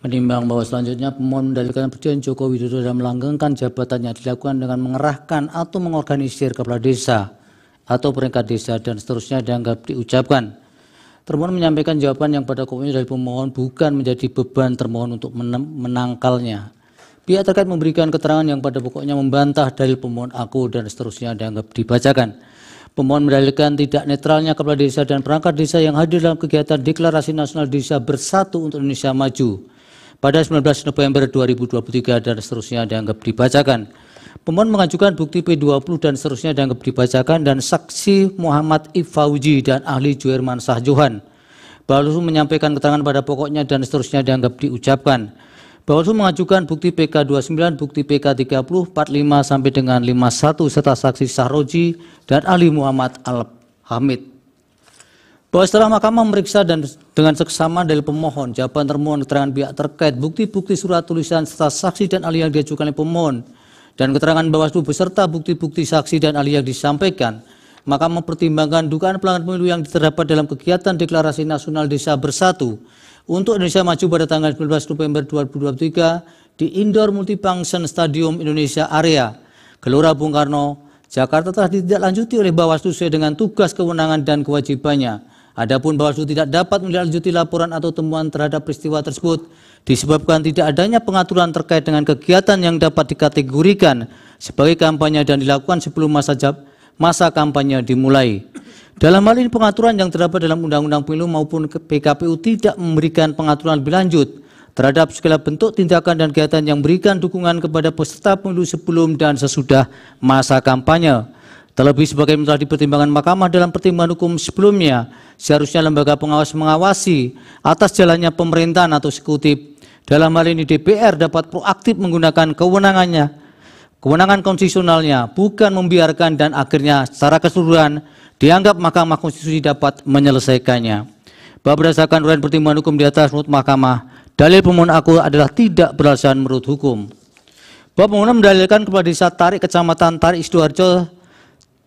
Menimbang bahwa selanjutnya pemohon mendalilkan Presiden Joko Widodo dalam melanggengkan jabatannya dilakukan dengan mengerahkan atau mengorganisir kepala desa atau perangkat desa dan seterusnya dianggap diucapkan. Termohon menyampaikan jawaban yang pada pokoknya dari pemohon bukan menjadi beban termohon untuk menangkalnya. Pihak terkait memberikan keterangan yang pada pokoknya membantah dalil pemohon aku dan seterusnya dianggap dibacakan. Pemohon mendalilkan tidak netralnya kepala desa dan perangkat desa yang hadir dalam kegiatan Deklarasi Nasional Desa Bersatu untuk Indonesia Maju pada 19 November 2023 dan seterusnya dianggap dibacakan. Pemohon mengajukan bukti P20 dan seterusnya dianggap dibacakan dan saksi Muhammad Ifauji dan ahli Juherman Sahjohan. Bawaslu menyampaikan keterangan pada pokoknya dan seterusnya dianggap diucapkan. Bawaslu mengajukan bukti PK29, bukti PK30, 45 sampai dengan 51 serta saksi Sahroji dan ahli Muhammad Al-Hamid. Bahwa setelah mahkamah memeriksa dan dengan seksama dari pemohon, jawaban termohon, keterangan pihak terkait, bukti-bukti surat tulisan serta saksi dan ahli yang diajukan oleh pemohon, dan keterangan Bawaslu beserta bukti-bukti saksi dan ahli yang disampaikan, maka mempertimbangkan dugaan pelanggaran pemilu yang terdapat dalam kegiatan Deklarasi Nasional Desa Bersatu untuk Indonesia Maju pada tanggal 19 November 2023 di Indoor Multifunction Stadium Indonesia Area, Gelora Bung Karno, Jakarta telah ditindaklanjuti oleh Bawaslu sesuai dengan tugas, kewenangan, dan kewajibannya. Adapun Bawaslu tidak dapat menindaklanjuti laporan atau temuan terhadap peristiwa tersebut disebabkan tidak adanya pengaturan terkait dengan kegiatan yang dapat dikategorikan sebagai kampanye dan dilakukan sebelum masa kampanye dimulai. Dalam hal ini pengaturan yang terdapat dalam Undang-Undang Pemilu maupun PKPU tidak memberikan pengaturan lebih lanjut terhadap segala bentuk tindakan dan kegiatan yang memberikan dukungan kepada peserta pemilu sebelum dan sesudah masa kampanye. Terlebih sebagai telah dipertimbangkan mahkamah dalam pertimbangan hukum sebelumnya, seharusnya lembaga pengawas mengawasi atas jalannya pemerintahan atau eksekutif. Dalam hal ini DPR dapat proaktif menggunakan kewenangan konstitusionalnya, bukan membiarkan dan akhirnya secara keseluruhan dianggap Mahkamah Konstitusi dapat menyelesaikannya. Bahwa berdasarkan uraian pertimbangan hukum di atas menurut mahkamah, dalil pemohon aku adalah tidak beralasan menurut hukum. Bahwa pemohon mendalilkan kepala desa Tarik, Kecamatan Tarik, Sidoarjo,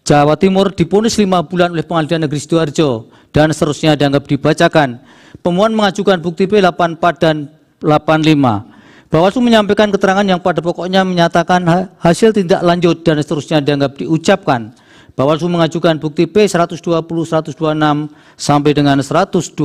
Jawa Timur divonis 5 bulan oleh Pengadilan Negeri Sidoarjo dan seterusnya dianggap dibacakan. Pemohon mengajukan bukti P84 dan 85. Bawaslu menyampaikan keterangan yang pada pokoknya menyatakan hasil tindak lanjut dan seterusnya dianggap diucapkan. Bawaslu mengajukan bukti P120, 126 sampai dengan 129.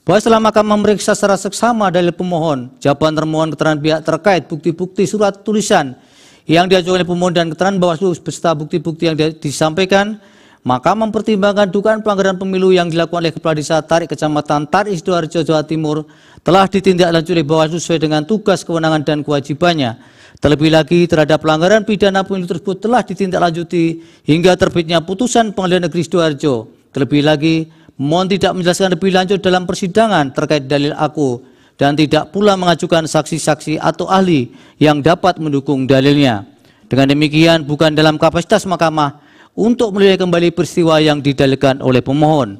Bahwa setelah mahkamah memeriksa secara seksama dalil pemohon, jawaban termohon, keterangan pihak terkait, bukti-bukti surat tulisan yang diajukan oleh pemohon dan keterangan Bawaslu beserta bukti-bukti yang disampaikan, maka mempertimbangkan dugaan pelanggaran pemilu yang dilakukan oleh kepala desa Tarik, Kecamatan Tarik, Sidoarjo, Jawa Timur telah ditindaklanjuti oleh Bawaslu sesuai dengan tugas, kewenangan, dan kewajibannya. Terlebih lagi terhadap pelanggaran pidana pemilu tersebut telah ditindaklanjuti hingga terbitnya putusan Pengadilan Negeri Sidoarjo. Terlebih lagi, pemohon tidak menjelaskan lebih lanjut dalam persidangan terkait dalil aku dan tidak pula mengajukan saksi-saksi atau ahli yang dapat mendukung dalilnya. Dengan demikian bukan dalam kapasitas mahkamah untuk menilai kembali peristiwa yang didalilkan oleh pemohon.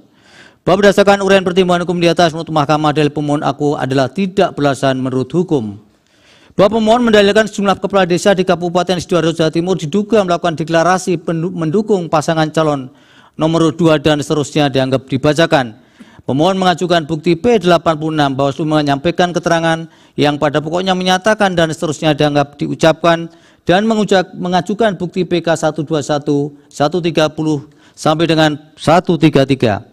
Bahwa berdasarkan uraian pertimbangan hukum di atas menurut mahkamah, dalil pemohon aku adalah tidak beralasan menurut hukum. Bahwa pemohon mendalilkan sejumlah kepala desa di Kabupaten Sidoarjo, Jawa Timur diduga melakukan deklarasi mendukung pasangan calon nomor 2 dan seterusnya dianggap dibacakan. Pemohon mengajukan bukti P86. Bawaslu menyampaikan keterangan yang pada pokoknya menyatakan dan seterusnya dianggap diucapkan dan mengajukan bukti PK121, 130 sampai dengan 133.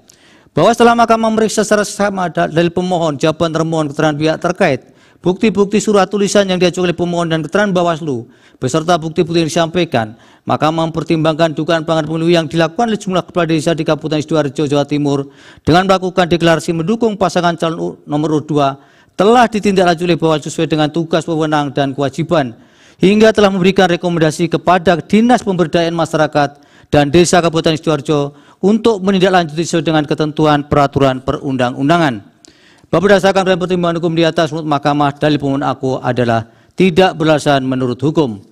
Bahwa setelah mahkamah memeriksa secara sama dalil pemohon, jawaban termohon, keterangan pihak terkait, bukti-bukti surat tulisan yang diajukan oleh pemohon dan keterangan Bawaslu beserta bukti-bukti yang disampaikan, maka mempertimbangkan dugaan pelanggaran pemilu yang dilakukan oleh jumlah kepala desa di Kabupaten Sidoarjo, Jawa Timur dengan melakukan deklarasi mendukung pasangan calon nomor 2 telah ditindaklanjuti oleh Bawaslu sesuai dengan tugas, wewenang, dan kewajiban hingga telah memberikan rekomendasi kepada Dinas Pemberdayaan Masyarakat dan Desa Kabupaten Sidoarjo untuk menindaklanjuti sesuai dengan ketentuan peraturan perundang-undangan. Bahwa berdasarkan pertimbangan hukum di atas menurut mahkamah, dalil pemohon aku adalah tidak beralasan menurut hukum.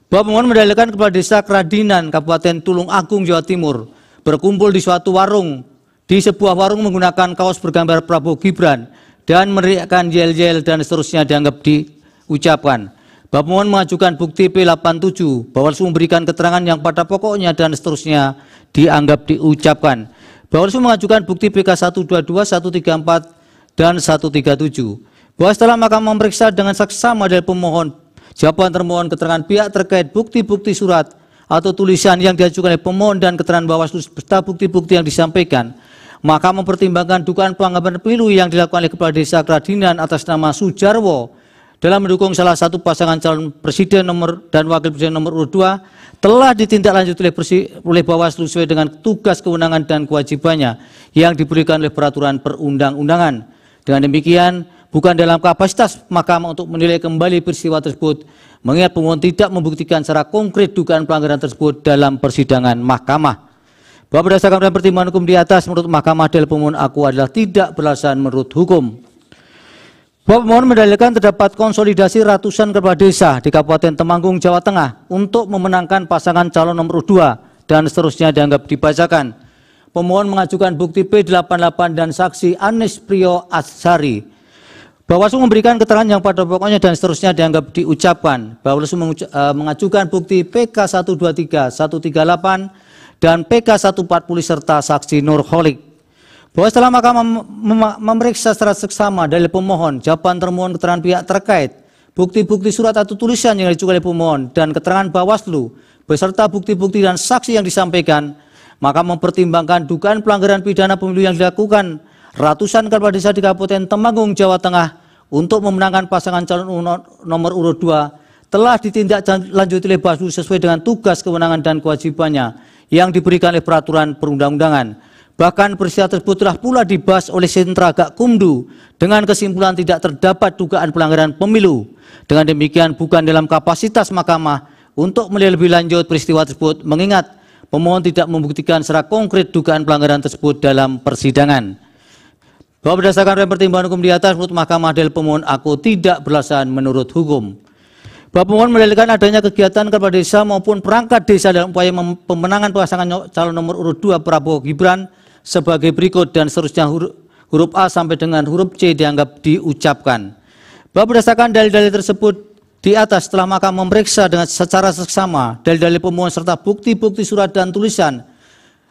Bahwa pemohon mendalilkan kepala desa Keradinan, Kabupaten Tulung Agung, Jawa Timur berkumpul di suatu warung, di sebuah warung menggunakan kaos bergambar Prabowo Gibran dan meneriakkan yel-yel dan seterusnya dianggap diucapkan. Bahwa pemohon mengajukan bukti P87, Bawaslu memberikan keterangan yang pada pokoknya dan seterusnya dianggap diucapkan. Bawaslu mengajukan bukti PK122, 134 dan 137. Bahwa setelah Mahkamah memeriksa dengan saksama dari pemohon, jawaban termohon, keterangan pihak terkait, bukti-bukti surat atau tulisan yang diajukan oleh pemohon dan keterangan Bawaslu serta bukti-bukti yang disampaikan, maka mempertimbangkan dugaan pelanggaran pemilu yang dilakukan oleh Kepala Desa Kradinan atas nama Sujarwo dalam mendukung salah satu pasangan calon presiden dan wakil presiden nomor urut 2 telah ditindaklanjuti oleh Bawaslu sesuai dengan tugas, kewenangan, dan kewajibannya yang diberikan oleh peraturan perundang-undangan. Dengan demikian, bukan dalam kapasitas Mahkamah untuk menilai kembali peristiwa tersebut, mengingat pemohon tidak membuktikan secara konkret dugaan pelanggaran tersebut dalam persidangan Mahkamah. Bahwa berdasarkan pertimbangan hukum di atas, menurut Mahkamah dalil pemohon aku adalah tidak beralasan menurut hukum. Bahwa pemohon mendalilkan terdapat konsolidasi ratusan kepala desa di Kabupaten Temanggung, Jawa Tengah untuk memenangkan pasangan calon nomor 2 dan seterusnya dianggap dibacakan. Pemohon mengajukan bukti P88 dan saksi Anis Priyo Ashari. Bawaslu memberikan keterangan yang pada pokoknya dan seterusnya dianggap diucapkan. Bawaslu mengajukan bukti PK123, 138 dan PK140 serta saksi Nurholik. Bahwa setelah Mahkamah memeriksa secara seksama dalil pemohon, jawaban termohon, keterangan pihak terkait, bukti-bukti surat atau tulisan yang diajukan oleh pemohon dan keterangan Bawaslu beserta bukti-bukti dan saksi yang disampaikan, maka mempertimbangkan dugaan pelanggaran pidana pemilu yang dilakukan ratusan kepala desa di Kabupaten Temanggung, Jawa Tengah untuk memenangkan pasangan calon nomor urut 2 telah ditindaklanjuti oleh Bawaslu sesuai dengan tugas, kewenangan, dan kewajibannya yang diberikan oleh peraturan perundang-undangan. Bahkan peristiwa tersebut telah pula dibahas oleh Sentra Gakumdu dengan kesimpulan tidak terdapat dugaan pelanggaran pemilu. Dengan demikian, bukan dalam kapasitas Mahkamah untuk menilai lebih lanjut peristiwa tersebut, mengingat pemohon tidak membuktikan secara konkret dugaan pelanggaran tersebut dalam persidangan. Bahwa berdasarkan pertimbangan hukum di atas, menurut Mahkamah dalil pemohon aku tidak beralasan menurut hukum. Bahwa pemohon mendalilkan adanya kegiatan kepala desa maupun perangkat desa dalam upaya pemenangan pasangan calon nomor urut 2 Prabowo Gibran sebagai berikut dan seterusnya huruf A sampai dengan huruf C dianggap diucapkan. Bahwa berdasarkan dalil-dalil tersebut di atas, setelah Mahkamah memeriksa dengan secara seksama dalil-dalil pemohon serta bukti-bukti surat dan tulisan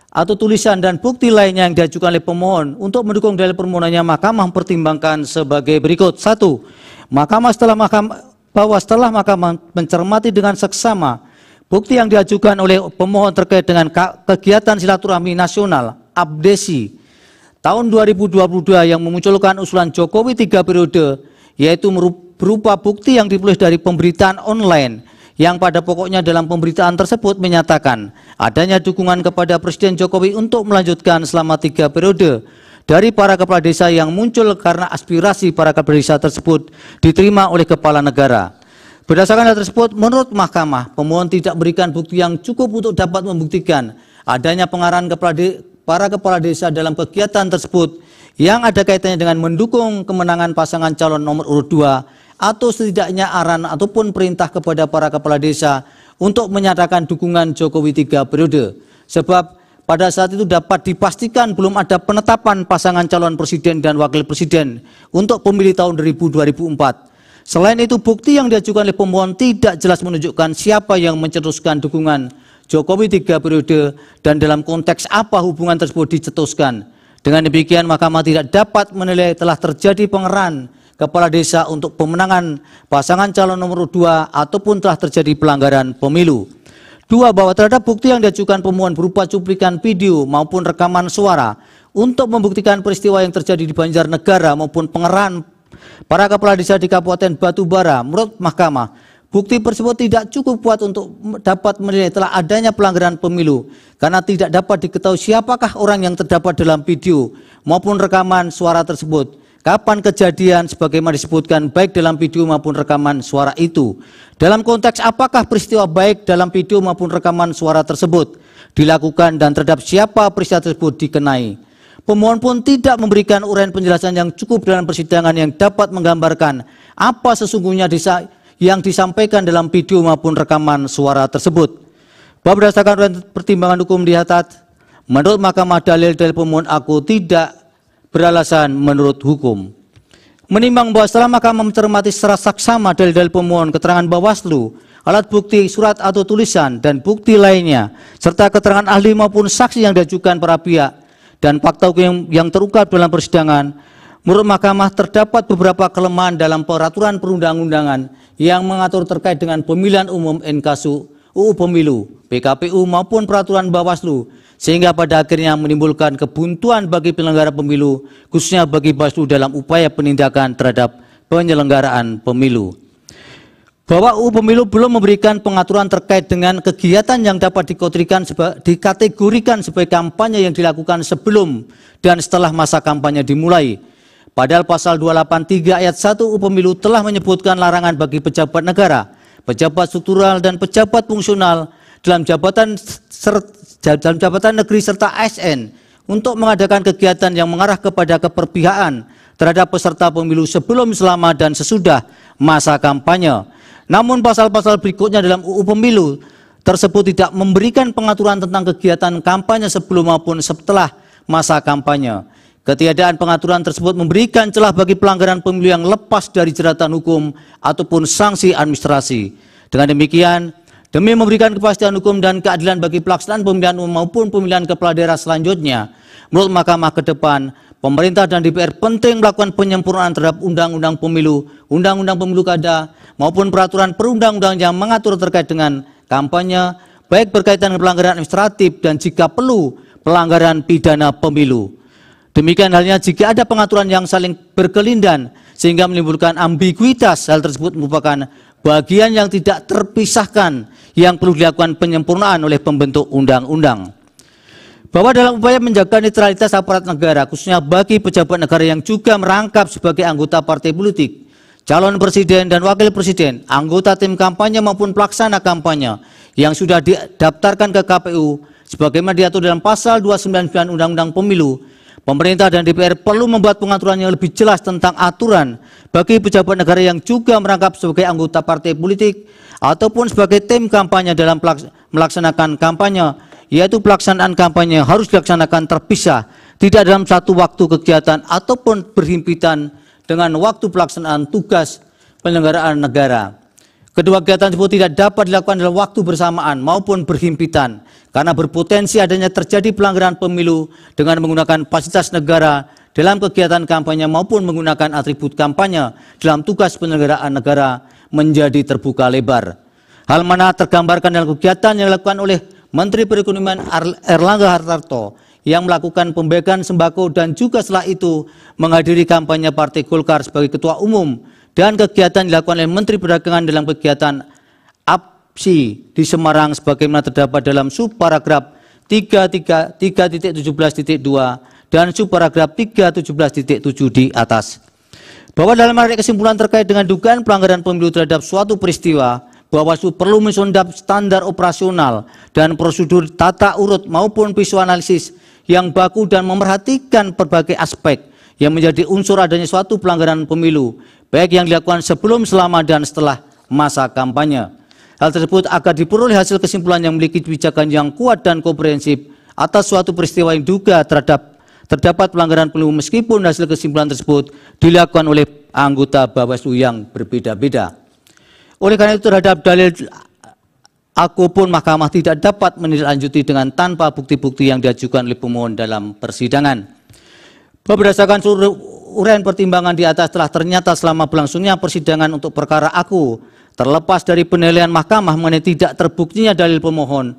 atau tulisan dan bukti lainnya yang diajukan oleh pemohon untuk mendukung dalil permohonannya, Mahkamah mempertimbangkan sebagai berikut. 1. Setelah Mahkamah mencermati dengan seksama bukti yang diajukan oleh pemohon terkait dengan kegiatan silaturahmi nasional Abdesi tahun 2022 yang memunculkan usulan Jokowi 3 periode, yaitu berupa bukti yang diperoleh dari pemberitaan online yang pada pokoknya dalam pemberitaan tersebut menyatakan adanya dukungan kepada Presiden Jokowi untuk melanjutkan selama 3 periode dari para kepala desa yang muncul karena aspirasi para kepala desa tersebut diterima oleh kepala negara. Berdasarkan hal tersebut, menurut Mahkamah, pemohon tidak berikan bukti yang cukup untuk dapat membuktikan adanya pengarahan para kepala desa dalam kegiatan tersebut yang ada kaitannya dengan mendukung kemenangan pasangan calon nomor urut 2 atau setidaknya arahan ataupun perintah kepada para kepala desa untuk menyatakan dukungan Jokowi 3 periode. Sebab pada saat itu dapat dipastikan belum ada penetapan pasangan calon presiden dan wakil presiden untuk pemilu tahun 2004. Selain itu, bukti yang diajukan oleh pemohon tidak jelas menunjukkan siapa yang mencetuskan dukungan Jokowi 3 periode dan dalam konteks apa hubungan tersebut dicetuskan. Dengan demikian, Mahkamah tidak dapat menilai telah terjadi pengerahan kepala desa untuk pemenangan pasangan calon nomor 2 ataupun telah terjadi pelanggaran pemilu. 2. Bahwa terhadap bukti yang diajukan pemohon berupa cuplikan video maupun rekaman suara untuk membuktikan peristiwa yang terjadi di Banjarnegara maupun pengerahan para kepala desa di Kabupaten Batubara, menurut Mahkamah, bukti tersebut tidak cukup kuat untuk dapat menilai telah adanya pelanggaran pemilu karena tidak dapat diketahui siapakah orang yang terdapat dalam video maupun rekaman suara tersebut, kapan kejadian sebagaimana disebutkan baik dalam video maupun rekaman suara itu, dalam konteks apakah peristiwa baik dalam video maupun rekaman suara tersebut dilakukan dan terhadap siapa peristiwa tersebut dikenai. Pemohon pun tidak memberikan uraian penjelasan yang cukup dalam persidangan yang dapat menggambarkan apa sesungguhnya yang disampaikan dalam video maupun rekaman suara tersebut. Bahwa berdasarkan pertimbangan hukum di atas, menurut Mahkamah dalil-dalil pemohon aku tidak beralasan menurut hukum. Menimbang bahwa setelah Mahkamah mencermati secara saksama dalil-dalil pemohon, keterangan Bawaslu, alat bukti, surat atau tulisan, dan bukti lainnya, serta keterangan ahli maupun saksi yang diajukan para pihak, dan fakta hukum yang terungkap dalam persidangan, Menurut Mahkamah, terdapat beberapa kelemahan dalam peraturan perundang-undangan yang mengatur terkait dengan pemilihan umum inkasu, UU Pemilu, PKPU maupun peraturan Bawaslu, sehingga pada akhirnya menimbulkan kebuntuan bagi penyelenggara pemilu, khususnya bagi Bawaslu dalam upaya penindakan terhadap penyelenggaraan pemilu. Bahwa UU Pemilu belum memberikan pengaturan terkait dengan kegiatan yang dapat dikategorikan sebagai kampanye yang dilakukan sebelum dan setelah masa kampanye dimulai. Padahal pasal 283 ayat 1 UU Pemilu telah menyebutkan larangan bagi pejabat negara, pejabat struktural dan pejabat fungsional dalam jabatan negeri serta ASN untuk mengadakan kegiatan yang mengarah kepada keperpihakan terhadap peserta pemilu sebelum, selama, dan sesudah masa kampanye. Namun pasal-pasal berikutnya dalam UU Pemilu tersebut tidak memberikan pengaturan tentang kegiatan kampanye sebelum maupun setelah masa kampanye. Ketiadaan pengaturan tersebut memberikan celah bagi pelanggaran pemilu yang lepas dari jeratan hukum ataupun sanksi administrasi. Dengan demikian, demi memberikan kepastian hukum dan keadilan bagi pelaksanaan pemilihan umum maupun pemilihan kepala daerah selanjutnya, menurut Mahkamah ke depan, pemerintah dan DPR penting melakukan penyempurnaan terhadap Undang-Undang Pemilu, Undang-Undang Pemilu Kada, maupun peraturan perundang-undangan yang mengatur terkait dengan kampanye, baik berkaitan dengan pelanggaran administratif dan jika perlu pelanggaran pidana pemilu. Demikian halnya jika ada pengaturan yang saling berkelindan sehingga menimbulkan ambiguitas, hal tersebut merupakan bagian yang tidak terpisahkan yang perlu dilakukan penyempurnaan oleh pembentuk undang-undang. Bahwa dalam upaya menjaga netralitas aparat negara, khususnya bagi pejabat negara yang juga merangkap sebagai anggota partai politik, calon presiden dan wakil presiden, anggota tim kampanye maupun pelaksana kampanye yang sudah didaftarkan ke KPU, sebagaimana diatur dalam pasal 299 Undang-Undang Pemilu, pemerintah dan DPR perlu membuat pengaturan yang lebih jelas tentang aturan bagi pejabat negara yang juga merangkap sebagai anggota partai politik ataupun sebagai tim kampanye dalam melaksanakan kampanye, yaitu pelaksanaan kampanye harus dilaksanakan terpisah, tidak dalam satu waktu kegiatan ataupun berhimpitan dengan waktu pelaksanaan tugas penyelenggaraan negara. Kedua kegiatan tersebut tidak dapat dilakukan dalam waktu bersamaan maupun berhimpitan karena berpotensi adanya terjadi pelanggaran pemilu dengan menggunakan fasilitas negara dalam kegiatan kampanye maupun menggunakan atribut kampanye dalam tugas penyelenggaraan negara menjadi terbuka lebar. Hal mana tergambarkan dalam kegiatan yang dilakukan oleh Menteri Perekonomian Erlangga Hartarto yang melakukan pembagian sembako dan juga setelah itu menghadiri kampanye Partai Golkar sebagai Ketua Umum, dan kegiatan dilakukan oleh Menteri Perdagangan dalam kegiatan APSI di Semarang sebagaimana terdapat dalam subparagraf 3.17.2 dan subparagraf 3.17.7 di atas. Bahwa dalam menarik kesimpulan terkait dengan dugaan pelanggaran pemilu terhadap suatu peristiwa, Bawaslu perlu mensondap standar operasional dan prosedur tata urut maupun visuanalisis yang baku dan memerhatikan berbagai aspek yang menjadi unsur adanya suatu pelanggaran pemilu, baik yang dilakukan sebelum, selama, dan setelah masa kampanye. Hal tersebut agar diperoleh hasil kesimpulan yang memiliki kebijakan yang kuat dan komprehensif atas suatu peristiwa yang diduga terdapat pelanggaran pemilu meskipun hasil kesimpulan tersebut dilakukan oleh anggota Bawaslu yang berbeda-beda. Oleh karena itu terhadap dalil aku pun Mahkamah tidak dapat menindaklanjuti dengan tanpa bukti-bukti yang diajukan oleh pemohon dalam persidangan. Berdasarkan seluruh uraian pertimbangan di atas telah ternyata selama berlangsungnya persidangan untuk perkara aku, terlepas dari penilaian Mahkamah mengenai tidak terbuktinya dalil pemohon,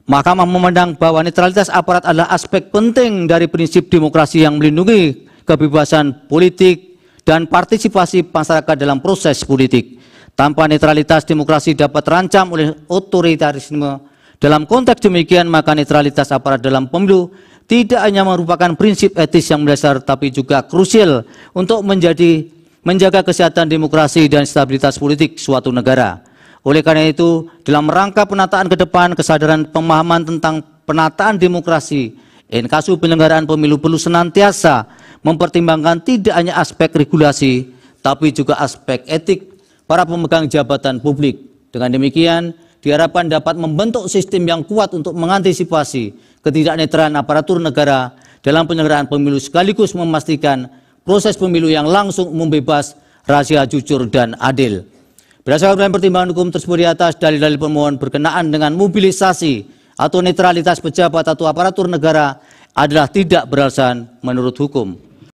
Mahkamah memandang bahwa netralitas aparat adalah aspek penting dari prinsip demokrasi yang melindungi kebebasan politik dan partisipasi masyarakat dalam proses politik. Tanpa netralitas, demokrasi dapat terancam oleh otoritarisme. Dalam konteks demikian, maka netralitas aparat dalam pemilu tidak hanya merupakan prinsip etis yang mendasar, tapi juga krusial untuk menjaga kesehatan demokrasi dan stabilitas politik suatu negara. Oleh karena itu, dalam rangka penataan ke depan, kesadaran pemahaman tentang penataan demokrasi, inkasu penyelenggaraan pemilu perlu senantiasa mempertimbangkan tidak hanya aspek regulasi, tapi juga aspek etik para pemegang jabatan publik. Dengan demikian, diharapkan dapat membentuk sistem yang kuat untuk mengantisipasi ketidaknetralan aparatur negara dalam penyelenggaraan pemilu sekaligus memastikan proses pemilu yang langsung, umum, bebas, rahasia, jujur, dan adil. Berdasarkan pertimbangan hukum tersebut di atas, dalil-dalil pemohon berkenaan dengan mobilisasi atau netralitas pejabat atau aparatur negara adalah tidak beralasan menurut hukum.